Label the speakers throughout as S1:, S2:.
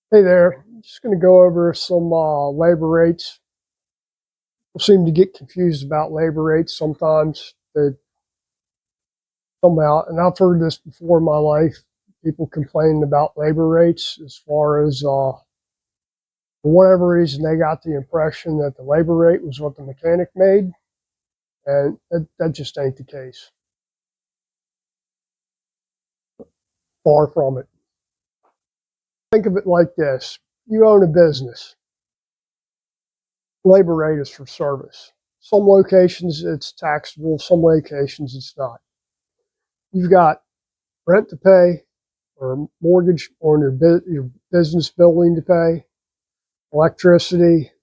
S1: Hey there, just going to go over some labor rates. People seem to get confused about labor rates sometimes. They come out, and I've heard this before in my life. People complaining about labor rates as far as, for whatever reason, they got the impression that the labor rate was what the mechanic made, and that just ain't the case. Far from it. Think of it like this: you own a business. Labor rate is for service. Some locations it's taxable, some locations it's not. You've got rent to pay, or mortgage on your business building to pay, electricity,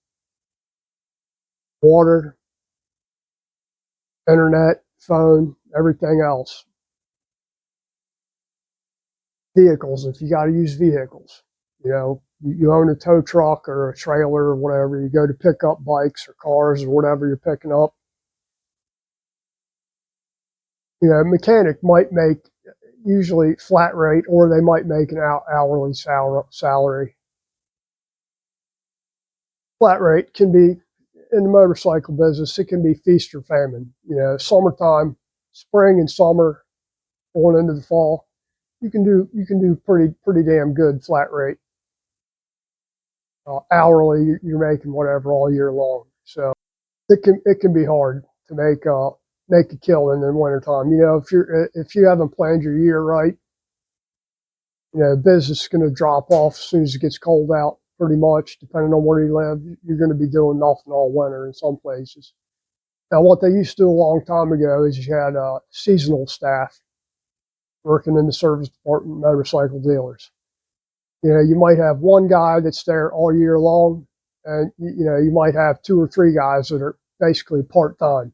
S1: water, internet, phone, everything else. Vehicles, if you got to use vehicles, you own a tow truck or a trailer or whatever, you go to pick up bikes or cars or whatever you're picking up. A mechanic might make usually flat rate, or they might make an hourly salary. Flat rate can be, in the motorcycle business, it can be feast or famine. Summertime, spring and summer, going into the fall, you can do pretty damn good flat rate. Hourly, you're making whatever all year long. So it can be hard to make a killing in the wintertime. If you haven't planned your year right, business is going to drop off as soon as it gets cold out. Pretty much, depending on where you live, you're going to be doing nothing all winter in some places. Now, what they used to do a long time ago is you had seasonal staff working in the service department, motorcycle dealers. You might have one guy that's there all year long, and you might have two or three guys that are basically part time.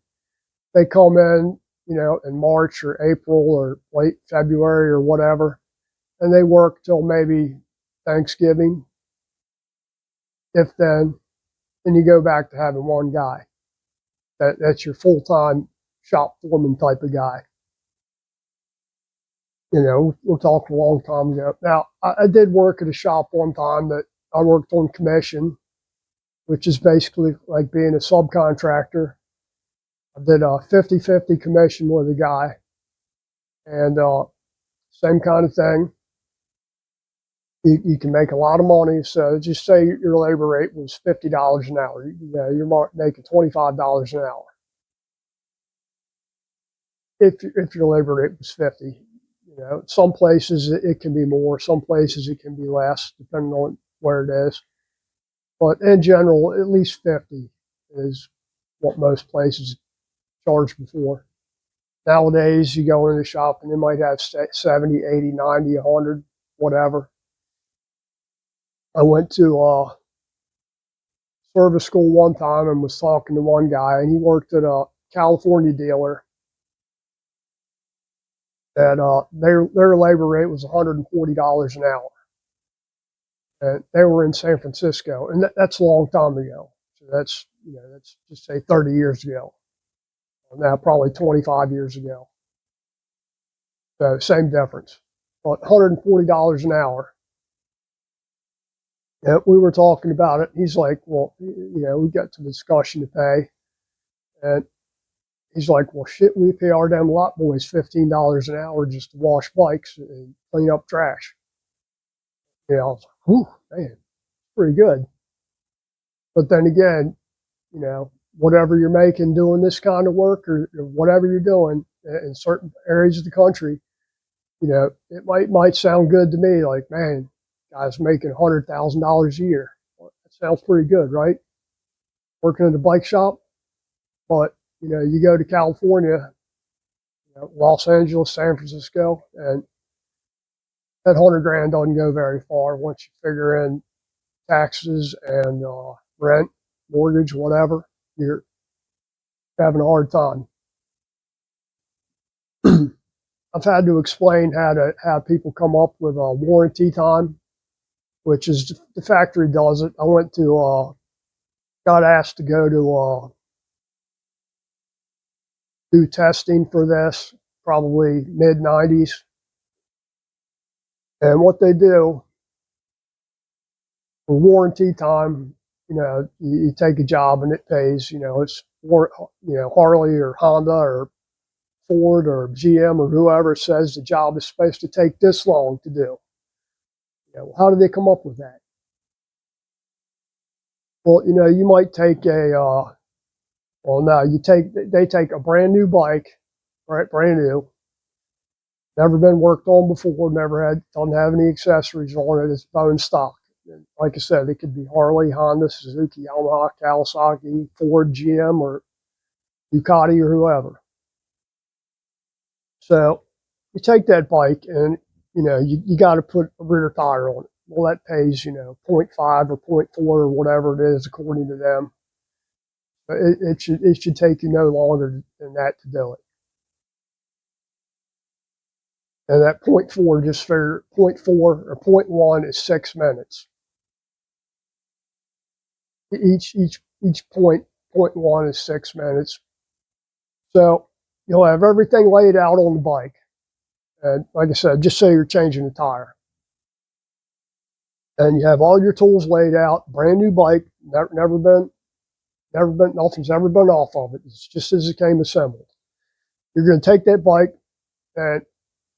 S1: They come in March or April or late February or whatever, and they work till maybe Thanksgiving, if then, and you go back to having one guy. That's your full time shop foreman type of guy. We're talking a long time ago. Now, I did work at a shop one time that I worked on commission, which is basically like being a subcontractor. I did a 50-50 commission with a guy, and same kind of thing. You can make a lot of money. So just say your labor rate was $50 an hour. You're making $25 an hour if your labor rate was 50. Some places it can be more, some places it can be less, depending on where it is. But in general, at least 50 is what most places charge before. Nowadays, you go in the shop and they might have 70, 80, 90, 100, whatever. I went to service school one time and was talking to one guy, and he worked at a California dealer that their labor rate was $140 an hour. And they were in San Francisco, and that's a long time ago. So that's just say 30 years ago. Now probably 25 years ago. So same difference, but $140 an hour. And we were talking about it. He's like, well, we got some discussion to pay, and he's like, well, shit, we pay our damn lot boys $15 an hour just to wash bikes and clean up trash. I was like, whew, man, pretty good. But then again, whatever you're making doing this kind of work, or whatever you're doing in certain areas of the country, it might sound good to me. Like, man, guy's making $100,000 a year. Well, that sounds pretty good, right? Working in the bike shop, but you go to California, Los Angeles, San Francisco, and that 100 grand doesn't go very far once you figure in taxes and rent, mortgage, whatever. You're having a hard time. I've had to explain how to have people come up with a warranty time, which is the factory does it. I went to got asked to go to do testing for this, probably mid 90s. And what they do For warranty time, you take a job and it pays. It's Harley or Honda or Ford or GM or whoever says the job is supposed to take this long to do. How do they come up with that? Well, you might take they take a brand new bike, right, brand new, never been worked on before, doesn't have any accessories on it, it's bone stock. And like I said, it could be Harley, Honda, Suzuki, Yamaha, Kawasaki, Ford, GM, or Ducati, or whoever. So you take that bike and you got to put a rear tire on it. Well, that pays 0.5 or 0.4 or whatever it is according to them. But it should take you no longer than that to do it. And that 0.4, just for 0.4 or 0.1 is 6 minutes. Each 0.1 is 6 minutes. So you'll have everything laid out on the bike. And like I said, just say you're changing the tire. And you have all your tools laid out, brand new bike, nothing's ever been off of it. It's just as it came assembled. You're going to take that bike and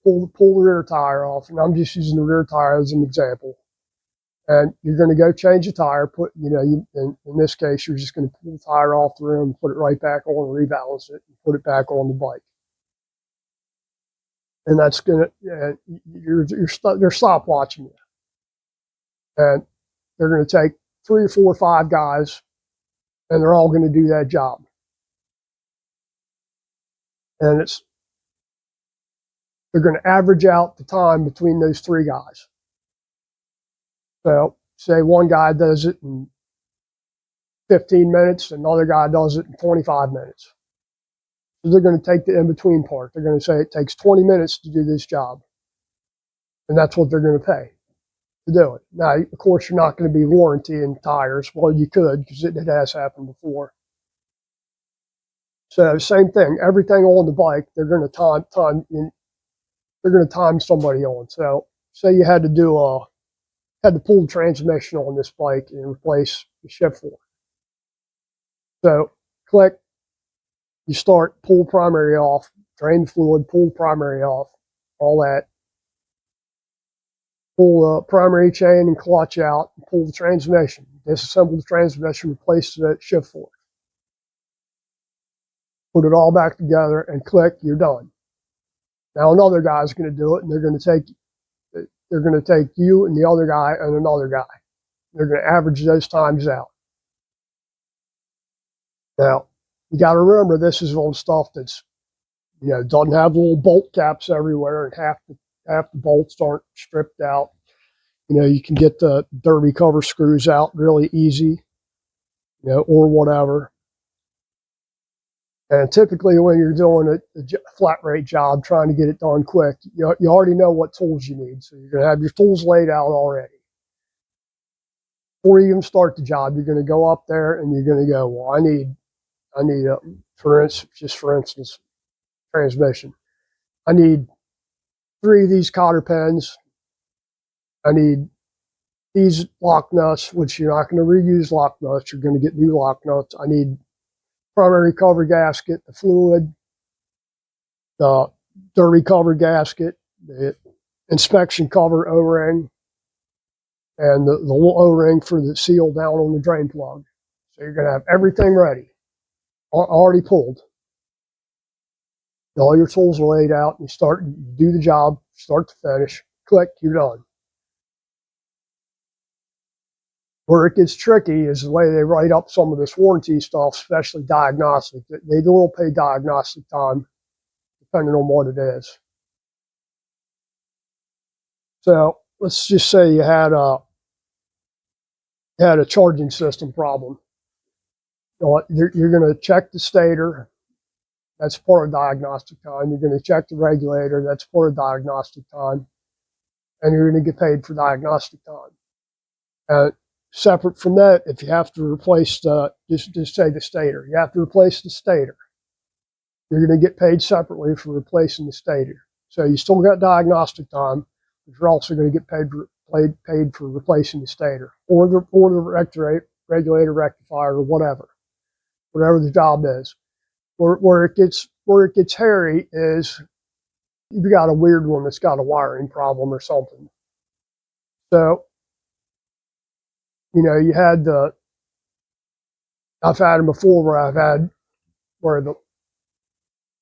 S1: pull the rear tire off. And I'm just using the rear tire as an example. And you're going to go change the tire. In this case, you're just going to pull the tire off the rim, put it right back on, rebalance it, and put it back on the bike. And that's going to, they're stopwatching you. And they're going to take 3 or 4 or 5 guys, and they're all going to do that job. And they're going to average out the time between those 3 guys. So say one guy does it in 15 minutes, another guy does it in 25 minutes. So they're going to take the in-between part. They're going to say it takes 20 minutes to do this job. And that's what they're going to pay to do it. Now, of course, you're not going to be warrantying tires. Well, you could, because it has happened before. So same thing, everything on the bike, they're going to time somebody on. So say you had to pull the transmission on this bike and replace the shift fork. So click, you start, pull primary off, drain the fluid, pull primary off, all that. Pull the primary chain and clutch out, and pull the transmission. Disassemble the transmission, replace the shift fork. Put it all back together and click, you're done. Now another guy's going to do it, and they're going to take you and the other guy and another guy. They're going to average those times out. Now, you got to remember, this is on stuff that's, doesn't have little bolt caps everywhere, and half the bolts aren't stripped out. You can get the derby cover screws out really easy, or whatever. And typically when you're doing a flat rate job, trying to get it done quick, you already know what tools you need. So you're going to have your tools laid out already. Before you even start the job, you're going to go up there and you're going to go, well, I need for instance, transmission. I need 3 of these cotter pins. I need these lock nuts, which you're not going to reuse lock nuts. You're going to get new lock nuts. I need primary cover gasket, the fluid, the derby cover gasket, the inspection cover O-ring, and the little O-ring for the seal down on the drain plug. So you're going to have everything ready, already pulled. All your tools are laid out, and you do the job, start to finish, click, you're done. Where it gets tricky is the way they write up some of this warranty stuff, especially diagnostic. They will pay diagnostic time depending on what it is. So let's just say you had a charging system problem. You're going to check the stator. That's part of diagnostic time. You're going to check the regulator. That's part of diagnostic time. And you're going to get paid for diagnostic time. Separate from that, if you have to replace just say the stator, you have to replace the stator. You're going to get paid separately for replacing the stator. So you still got diagnostic time, but you're also going to get paid for paid for replacing the stator or the regulator rectifier or whatever the job is. Where it gets hairy is you've got a weird one that's got a wiring problem or something. So, you had I've had them before where the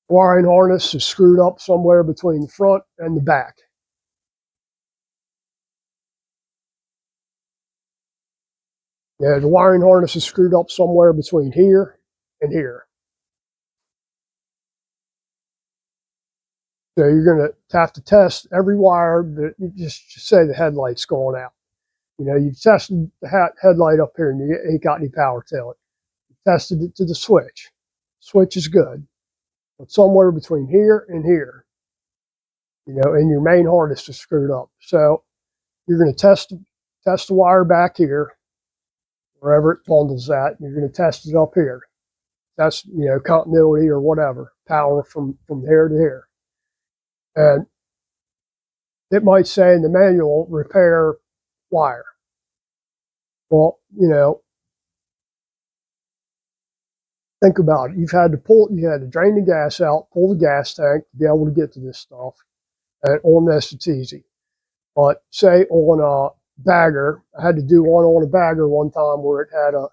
S1: wiring harness is screwed up somewhere between the front and the back. Yeah, the wiring harness is screwed up somewhere between here and here. So you're going to have to test every wire that you just say the headlight's going out. You've tested the headlight up here and you ain't got any power to it. You tested it to the switch. Switch is good. But somewhere between here and here, and your main harness is screwed up. So you're going to test the wire back here, wherever it bundles at. You're going to test it up here. That's, continuity or whatever, power from here to here. And it might say in the manual, repair wire. Well, think about it. You had to drain the gas out, pull the gas tank to be able to get to this stuff. And on this, it's easy. But say on a bagger, I had to do one on a bagger one time where it had a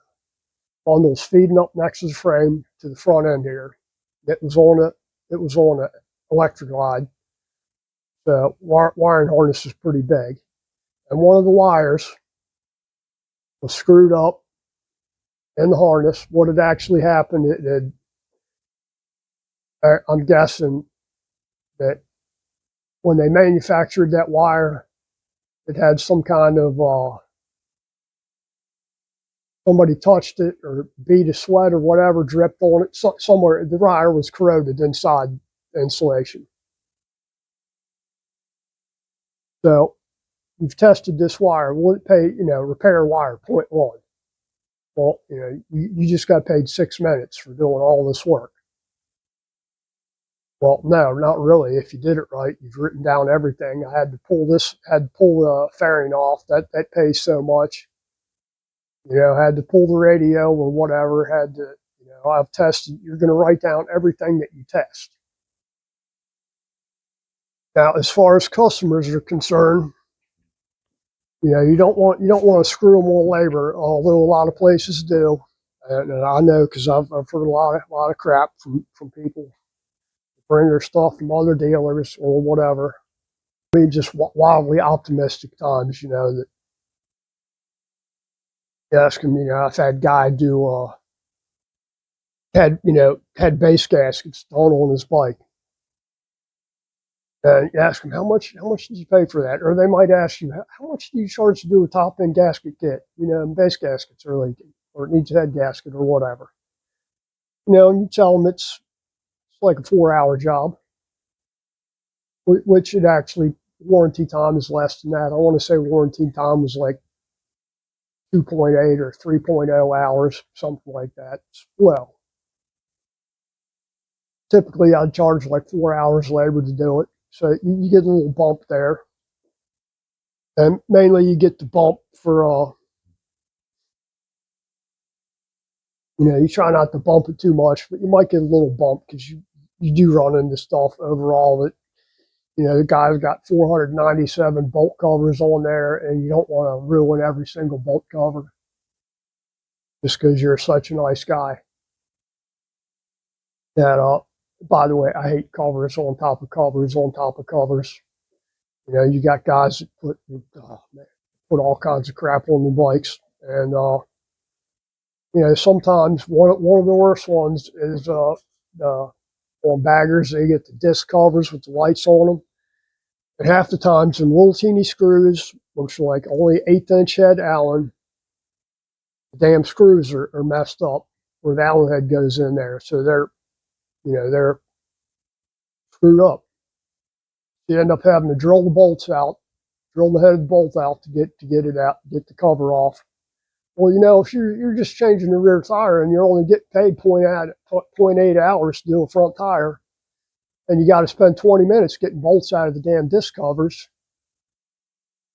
S1: bundles feeding up next to the frame to the front end here. It was on an electric line. The wiring harness is pretty big. And one of the wires was screwed up in the harness. What had actually happened, I'm guessing that when they manufactured that wire, it had some kind of, somebody touched it or bead of sweat or whatever dripped on it. Somewhere the wire was corroded inside the insulation. So you've tested this wire. Will it pay, repair wire 0.1? Well, you just got paid 6 minutes for doing all this work. Well, no, not really. If you did it right, you've written down everything. I had to pull the fairing off. That pays so much. Had to pull the radio or whatever. Had to, I've tested. You're going to write down everything that you test. Now, as far as customers are concerned, you don't want to screw them on labor, although a lot of places do, and I know because I've heard a lot of crap from people bring their stuff from other dealers or whatever. I mean, just wildly optimistic times, that you ask them, I've had guy do had base gaskets thrown on his bike. And you ask them, how much did you pay for that? Or they might ask you, how much do you charge to do a top end gasket kit? Base gaskets are leaking, or it needs a head gasket or whatever. And you tell them it's like a 4-hour job, which it actually, warranty time is less than that. I want to say warranty time was like 2.8 or 3.0 hours, something like that. Well, typically I'd charge like 4 hours labor to do it. So you get a little bump there. And mainly you get the bump for, you try not to bump it too much, but you might get a little bump because you do run into stuff overall that, the guy's got 497 bolt covers on there and you don't want to ruin every single bolt cover just because you're such a nice guy. That, by the way, I hate covers on top of covers on top of covers. You got guys that put all kinds of crap on the bikes. And, sometimes one of the worst ones is on baggers. They get the disc covers with the lights on them. And half the time, some little teeny screws, which are like only 1/8 head Allen, the damn screws are messed up where the Allen head goes in there. So they're screwed up. You end up having to drill the bolts out, drill the head of the bolt out to get it out, get the cover off. Well, if you're just changing the rear tire and you're only getting paid 0.8 hours to do a front tire, and you got to spend 20 minutes getting bolts out of the damn disc covers,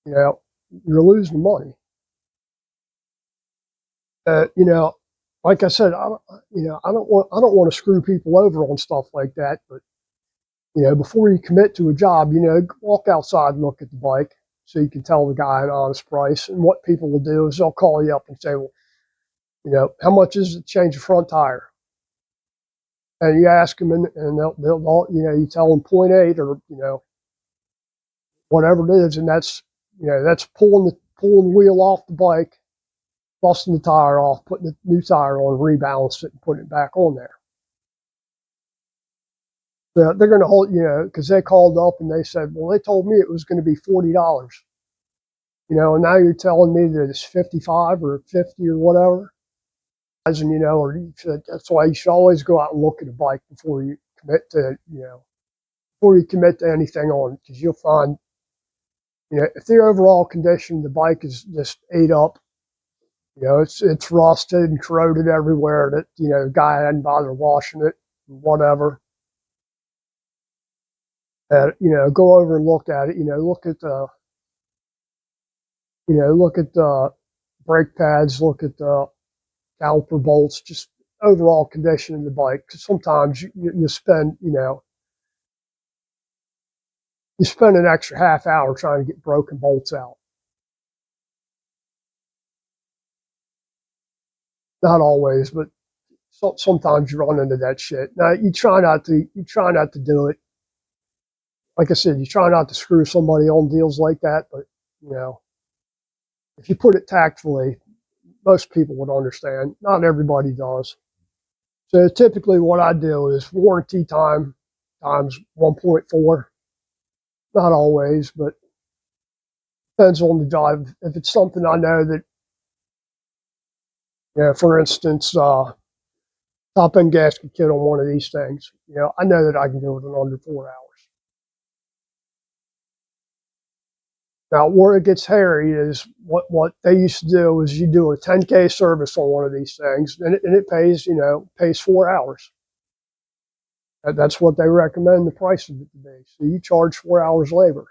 S1: you're you're losing money. You know, like I said, I don't want to screw people over on stuff like that. But before you commit to a job, walk outside and look at the bike so you can tell the guy an honest price. And what people will do is they'll call you up and say, well, how much is it to change a front tire? And you ask them, and they'll you tell them 0.8 or whatever it is, and that's pulling the wheel off the bike, busting the tire off, putting the new tire on, rebalance it, and putting it back on there. They're going to hold, because they called up and they said, well, they told me it was going to be $40, and now you're telling me that it's 55 or 50 or whatever. And or that's why you should always go out and look at a bike before you commit to, before you commit to anything on it, because you'll find, if the overall condition of the bike is just ate up, it's rusted and corroded everywhere, that the guy hadn't bothered washing it, whatever. Go over and look at it. Look at the brake pads, look at the caliper bolts, just overall condition of the bike. Because sometimes you spend an extra half hour trying to get broken bolts out. Not always, but sometimes you run into that shit. Now you try not to do it. Like I said, you try not to screw somebody on deals like that, but if you put it tactfully, most people would understand. Not everybody does. So typically what I do is warranty time times 1.4. Not always, but depends on the job. If it's something I know that, for instance, top end gasket kit on one of these things, I know that I can do it in under 4 hours. Now, where it gets hairy is what they used to do is you do a 10K service on one of these things, and it pays 4 hours. That's what they recommend the price of it to be. So you charge 4 hours labor.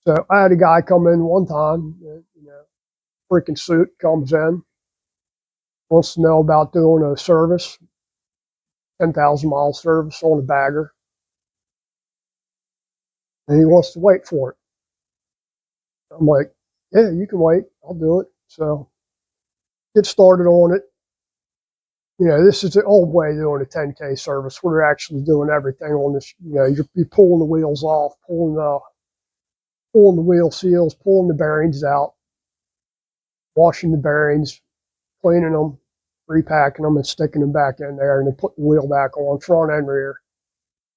S1: So I had a guy come in one time, freaking suit comes in, wants to know about doing a service, 10,000 mile service on a bagger, and he wants to wait for it. I'm like, yeah, you can wait. I'll do it. So get started on it. This is the old way of doing a 10K service. We're actually doing everything on this. You're pulling the wheels off, pulling the wheel seals, pulling the bearings out, washing the bearings, cleaning them, repacking them, and sticking them back in there, and then putting the wheel back on, front and rear.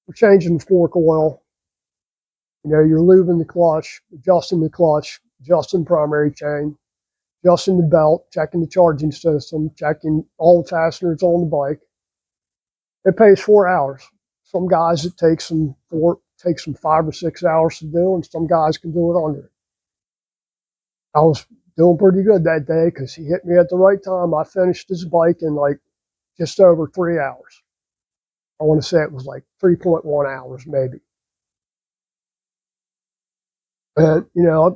S1: We're changing the fork oil. You're lubing the clutch, adjusting the primary chain, adjusting the belt, checking the charging system, checking all the fasteners on the bike. It pays 4 hours. Some guys it takes them 5 or 6 hours to do, and some guys can do it under it. I was doing pretty good that day because he hit me at the right time. I finished his bike in like just over 3 hours. I want to say it was like 3.1 hours maybe. And I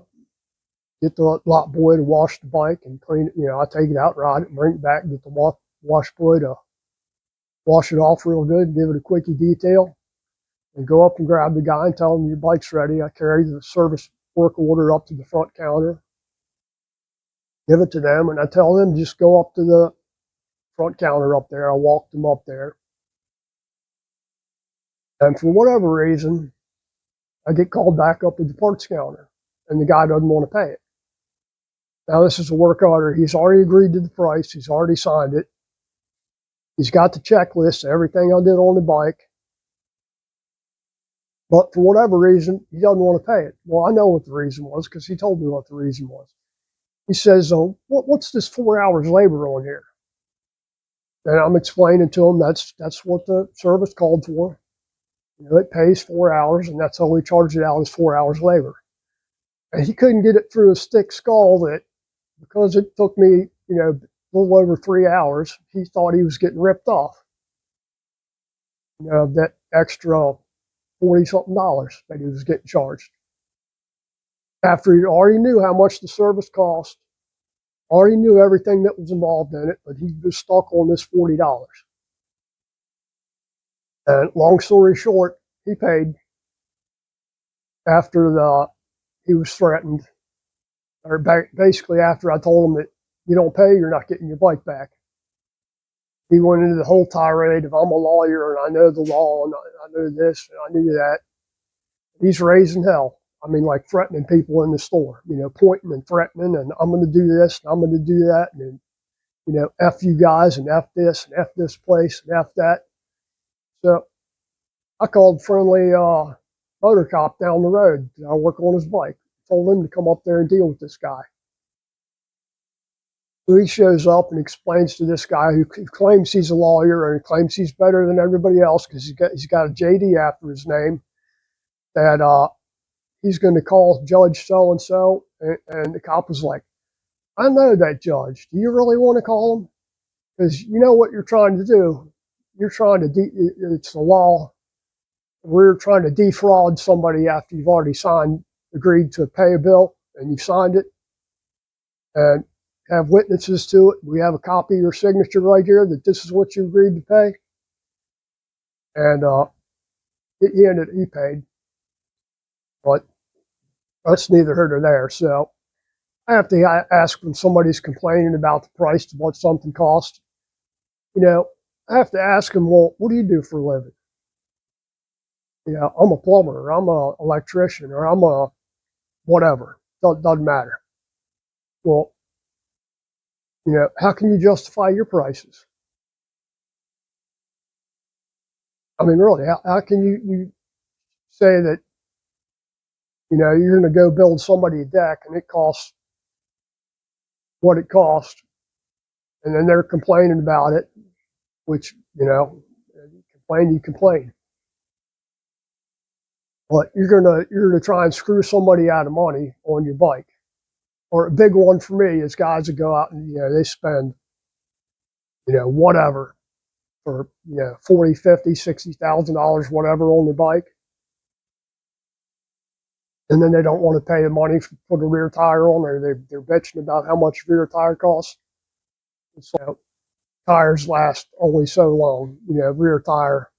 S1: get the lot boy to wash the bike and clean it. I take it out, ride it, bring it back, get the wash boy to wash it off real good, give it a quickie detail, and go up and grab the guy and tell him your bike's ready. I carry the service work order up to the front counter, give it to them, and I tell them just go up to the front counter up there. I walk them up there. And for whatever reason, I get called back up to the parts counter, and the guy doesn't want to pay it. Now, this is a work order. He's already agreed to the price. He's already signed it. He's got the checklist, everything I did on the bike. But for whatever reason, he doesn't want to pay it. Well, I know what the reason was because he told me what the reason was. He says, oh, what's this 4 hours labor on here? And I'm explaining to him that's what the service called for. It pays 4 hours, and that's how we charge it out is 4 hours labor. And he couldn't get it through his thick skull that because it took me, a little over 3 hours, he thought he was getting ripped off. That extra $40-something that he was getting charged. after he already knew how much the service cost, already knew everything that was involved in it, but he was stuck on this $40. And long story short, he paid after he was threatened, or basically after I told him that you don't pay, you're not getting your bike back. He went into the whole tirade of I'm a lawyer and I know the law and I know this and I knew that. He's raising hell. I mean, like threatening people in the store, pointing and threatening, and I'm going to do this and I'm going to do that, and F you guys and F this and F this place and F that. So I called friendly motor cop down the road. I work on his bike. Told him to come up there and deal with this guy. So he shows up and explains to this guy who claims he's a lawyer and claims he's better than everybody else because he's got a JD after his name, that he's going to call Judge so-and-so. And the cop was like, I know that judge. Do you really want to call him? Because you know what you're trying to do. You're trying to, it's the law. We're trying to defraud somebody after you've already agreed to pay a bill and you've signed it and have witnesses to it. We have a copy of your signature right here that this is what you agreed to pay. And he paid. But that's neither here nor there. So I have to ask when somebody's complaining about the price of what something costs. I have to ask them, well, what do you do for a living? I'm a plumber, or I'm an electrician, or I'm a whatever. Doesn't matter. Well, how can you justify your prices? I mean, really, how can you say that, you're going to go build somebody a deck and it costs what it costs, and then they're complaining about it, which, you complain. But you're gonna try and screw somebody out of money on your bike. Or a big one for me is guys that go out and they spend whatever for $40,000, $50,000, $60,000 whatever on their bike, and then they don't want to pay the money for the rear tire on, or they're bitching about how much rear tire costs. So tires last only so long. Rear tire,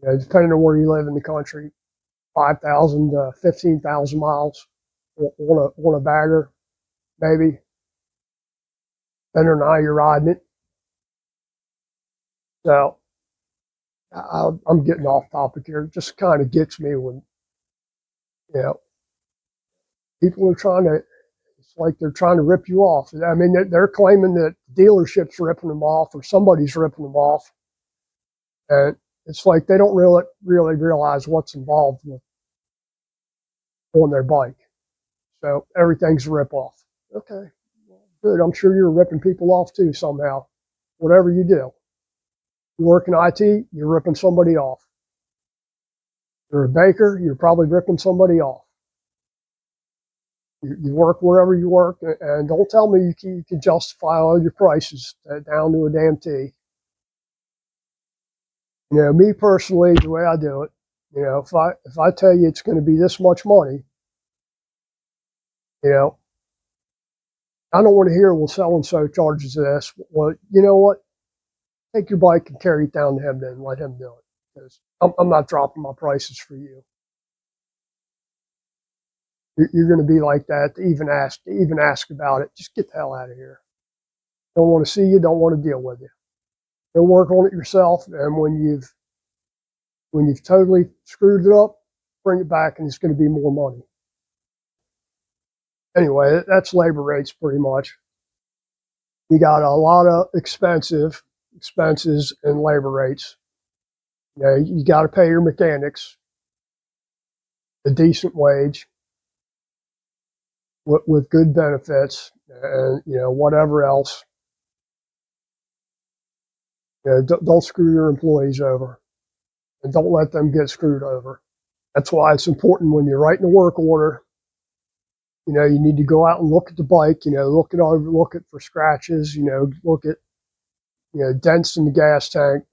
S1: depending on where you live in the country, 5,000 to 15,000 miles on a bagger, maybe. Depending on how you're riding it. So I'm getting off topic here. It just kind of gets me when, people are it's like they're trying to rip you off. I mean, they're claiming that dealership's ripping them off or somebody's ripping them off. And it's like they don't really realize what's involved on their bike. So everything's a rip-off. Okay, good. I'm sure you're ripping people off too somehow. Whatever you do. You work in IT, you're ripping somebody off. You're a baker, you're probably ripping somebody off. You work wherever you work, and don't tell me you can justify all your prices down to a damn T. Me personally, the way I do it, if I tell you it's going to be this much money, I don't want to hear, well, so-and-so charges this. Well, you know what? Take your bike and carry it down to him then, let him do it. Because I'm not dropping my prices for you. You're going to be like that to even ask about it. Just get the hell out of here. Don't want to see you, don't want to deal with you. Go work on it yourself, and when you've totally screwed it up, bring it back and it's going to be more money. Anyway, that's labor rates pretty much. You got a lot of expenses and labor rates. You got to pay your mechanics a decent wage with good benefits and whatever else. Don't screw your employees over, and don't let them get screwed over. That's why it's important when you're writing a work order. You need to go out and look at the bike. Look it for scratches. Look at dents in the gas tank.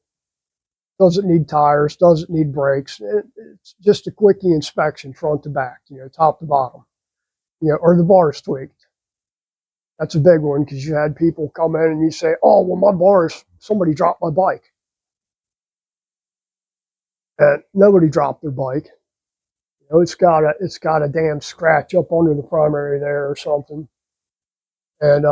S1: Does it need tires? Does it need brakes? It's just a quickie inspection, front to back. Top to bottom. or the bar's tweaked. That's a big one because you had people come in and you say, "Oh, well, my bar's somebody dropped my bike," and nobody dropped their bike. It's got a damn scratch up under the primary there or something, and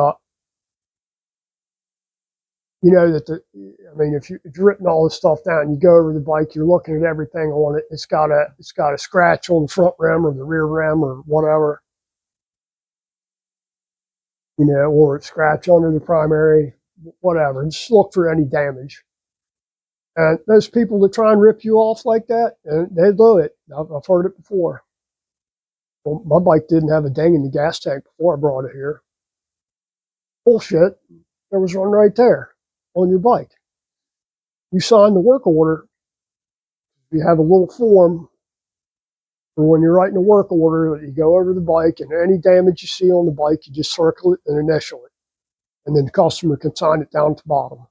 S1: you know that I mean, if you've written all this stuff down, you go over the bike, you're looking at everything on it. It's got a scratch on the front rim or the rear rim or whatever, or a scratch under the primary, whatever. Just look for any damage. And those people that try and rip you off like that, and they do it. I've heard it before. Well, my bike didn't have a ding in the gas tank before I brought it here. Bullshit. There was one right there on your bike. You signed the work order. You have a little form for when you're writing a work order that you go over the bike, and any damage you see on the bike, you just circle it and initial it. And then the customer can sign it down to the bottom.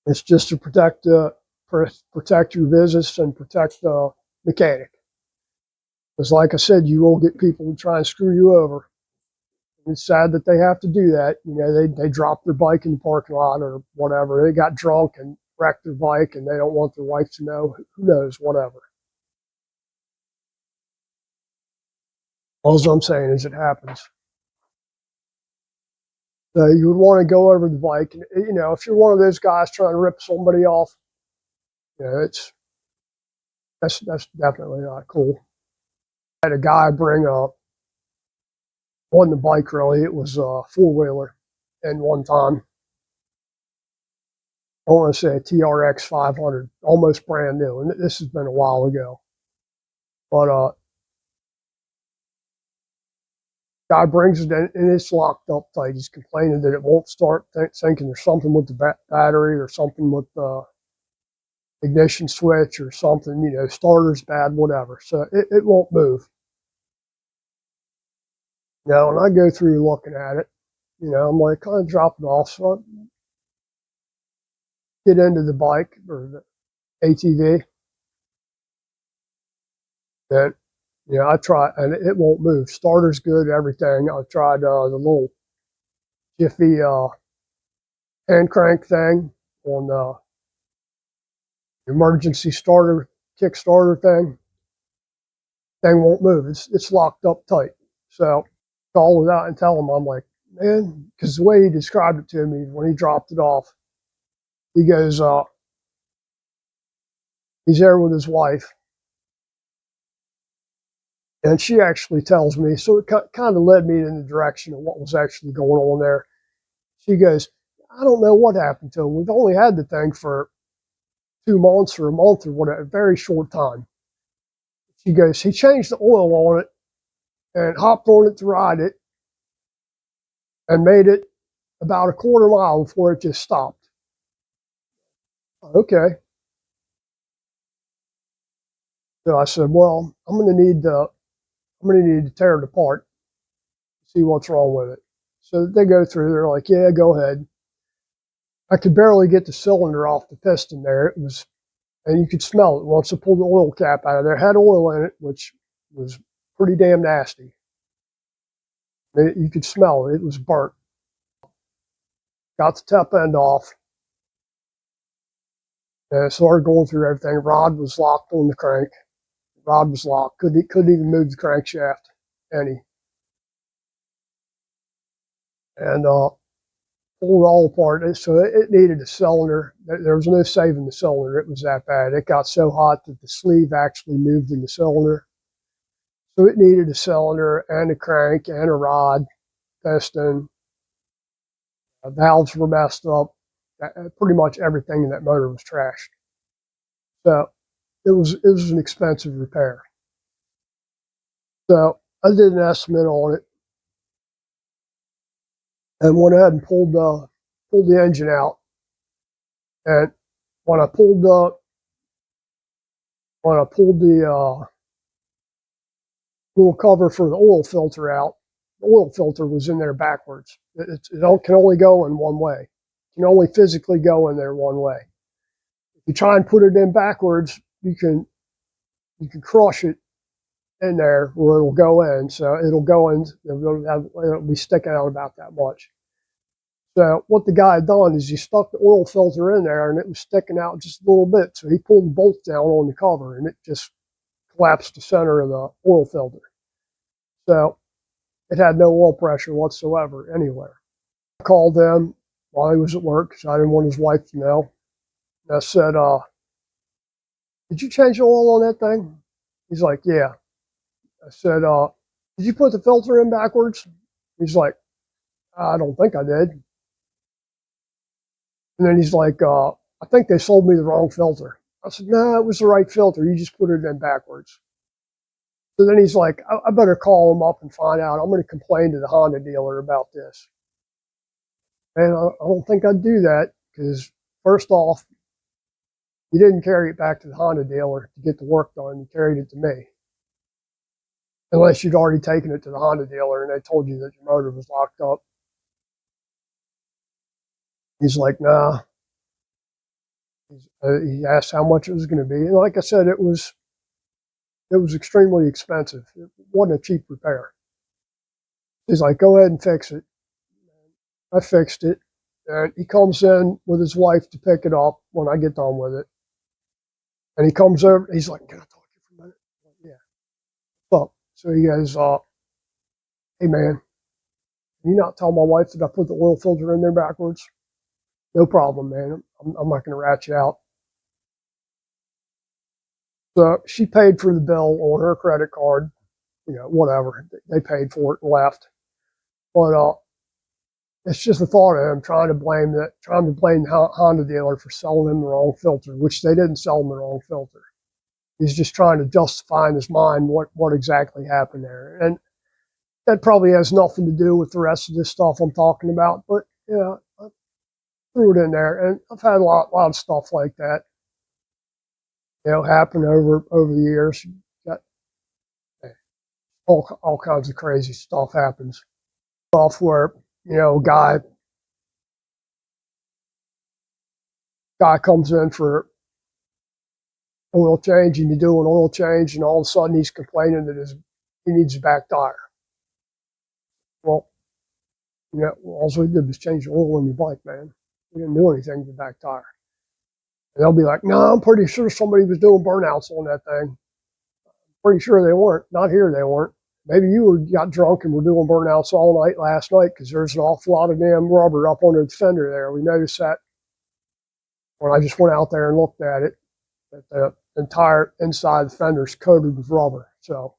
S1: It's just to protect your business and protect the mechanic. Because like I said, you will get people who try and screw you over. And it's sad that they have to do that. They drop their bike in the parking lot or whatever. They got drunk and wrecked their bike and they don't want their wife to know. Who knows, whatever. All I'm saying is it happens. So you would want to go over the bike. And, if you're one of those guys trying to rip somebody off, that's definitely not cool. I had a guy bring wasn't a bike really, it was a four-wheeler. And one time, I want to say a TRX 500, almost brand new. And this has been a while ago. But guy brings it in and it's locked up tight. He's complaining that it won't start, thinking there's something with the battery or something with the ignition switch or something, starter's bad, whatever. So it won't move. Now, when I go through looking at it, I'm like, kind of drop it off. So I get into the bike or the ATV. And, I try, and it won't move. Starter's good, everything. I tried the little Jiffy hand crank thing on the emergency starter, Kickstarter thing. Thing won't move. It's locked up tight. So call it out and tell him, I'm like, man, because the way he described it to me when he dropped it off, he goes, he's there with his wife. And she actually tells me, so it kind of led me in the direction of what was actually going on there. She goes, I don't know what happened to him. We've only had the thing for 2 months or a month or whatever, a very short time. She goes, he changed the oil on it and hopped on it to ride it and made it about a quarter mile before it just stopped. Okay. So I said, well, I'm going to need to tear it apart, see what's wrong with it. So they go through, they're like, yeah, go ahead. I could barely get the cylinder off the piston there. And you could smell it once I pulled the oil cap out of there. It had oil in it, which was pretty damn nasty. You could smell it. It was burnt. Got the tap end off. And I started going through everything. Rod was locked on the crank. Rod was locked. Couldn't even move the crankshaft any. And pulled it all apart. So it needed a cylinder. There was no saving the cylinder. It was that bad. It got so hot that the sleeve actually moved in the cylinder. So it needed a cylinder and a crank and a rod, piston. Valves were messed up. Pretty much everything in that motor was trashed. So it was an expensive repair. So I did an estimate on it and went ahead and pulled the engine out. And when I pulled the little cover for the oil filter out, the oil filter was in there backwards. It can only go in one way. It can only physically go in there one way. If you try and put it in backwards, you can crush it in there where it'll go in. So it'll go in, it'll be sticking out about that much. So what the guy had done is he stuck the oil filter in there and it was sticking out just a little bit. So he pulled the bolt down on the cover and it just collapsed the center of the oil filter. So it had no oil pressure whatsoever anywhere. I called him while he was at work because I didn't want his wife to know. And I said, did you change the oil on that thing? He's like, yeah. I said, did you put the filter in backwards? He's like, I don't think I did. And then he's like, I think they sold me the wrong filter. I said, no, it was the right filter. You just put it in backwards. So then he's like, I better call him up and find out. I'm going to complain to the Honda dealer about this. And I don't think I'd do that because, first off, you didn't carry it back to the Honda dealer to get the work done. You carried it to me. Unless you'd already taken it to the Honda dealer and they told you that your motor was locked up. He's like, nah. He asked how much it was going to be. And like I said, it was extremely expensive. It wasn't a cheap repair. He's like, go ahead and fix it. I fixed it. And he comes in with his wife to pick it up when I get done with it. And he comes over. He's like, can I talk to you for a minute? Like, yeah. What's up? So he goes, hey, man, can you not tell my wife that I put the oil filter in there backwards? No problem, man. I'm not going to rat you out. So she paid for the bill on her credit card. You know, whatever. They paid for it and left. But it's just the thought of him trying to blame the Honda dealer for selling him the wrong filter, which they didn't sell him the wrong filter. He's just trying to justify in his mind what exactly happened there. And that probably has nothing to do with the rest of this stuff I'm talking about. But, yeah, I threw it in there. And I've had a lot of stuff like that, you know, happen over the years. Got all kinds of crazy stuff happens. Stuff where, you know, guy comes in for oil change and you do an oil change and all of a sudden he's complaining that he needs a back tire. Well, you know, all we did was change the oil on your bike, man. We didn't do anything to the back tire. And they'll be like, no, I'm pretty sure somebody was doing burnouts on that thing. Pretty sure they weren't. Not here they weren't. Maybe you got drunk and were doing burnouts all night last night because there's an awful lot of damn rubber up under the fender there. We noticed that when I just went out there and looked at it, that the entire inside of the fender is coated with rubber. So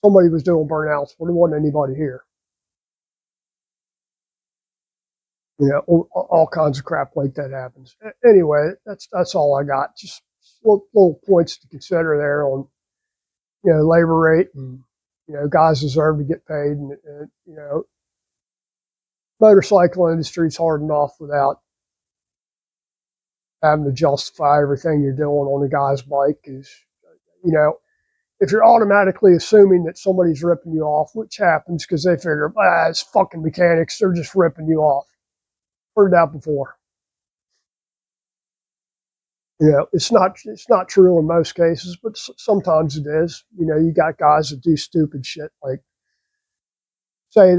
S1: somebody was doing burnouts, but there wasn't anybody here. You know, all kinds of crap like that happens. Anyway, that's all I got. Just little points to consider there on, you know, labor rate and, you know, guys deserve to get paid. And you know, motorcycle industry's hard enough without having to justify everything you're doing on a guy's bike. Is, you know, if you're automatically assuming that somebody's ripping you off, which happens because they figure, it's fucking mechanics, they're just ripping you off. Heard that before. You know, it's not true in most cases, but sometimes it is. You know, you got guys that do stupid shit like say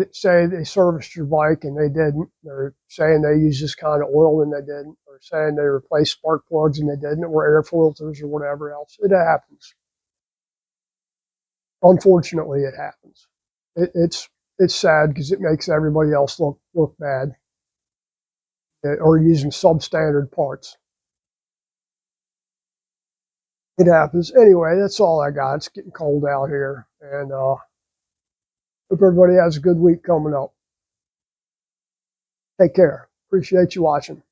S1: they serviced your bike and they didn't, or saying they use this kind of oil and they didn't, or saying they replaced spark plugs and they didn't, or air filters or whatever else. It happens. Unfortunately, it happens. It's sad because it makes everybody else look bad, or using substandard parts. It happens. Anyway, that's all I got. It's getting cold out here, and hope everybody has a good week coming up. Take care. Appreciate you watching.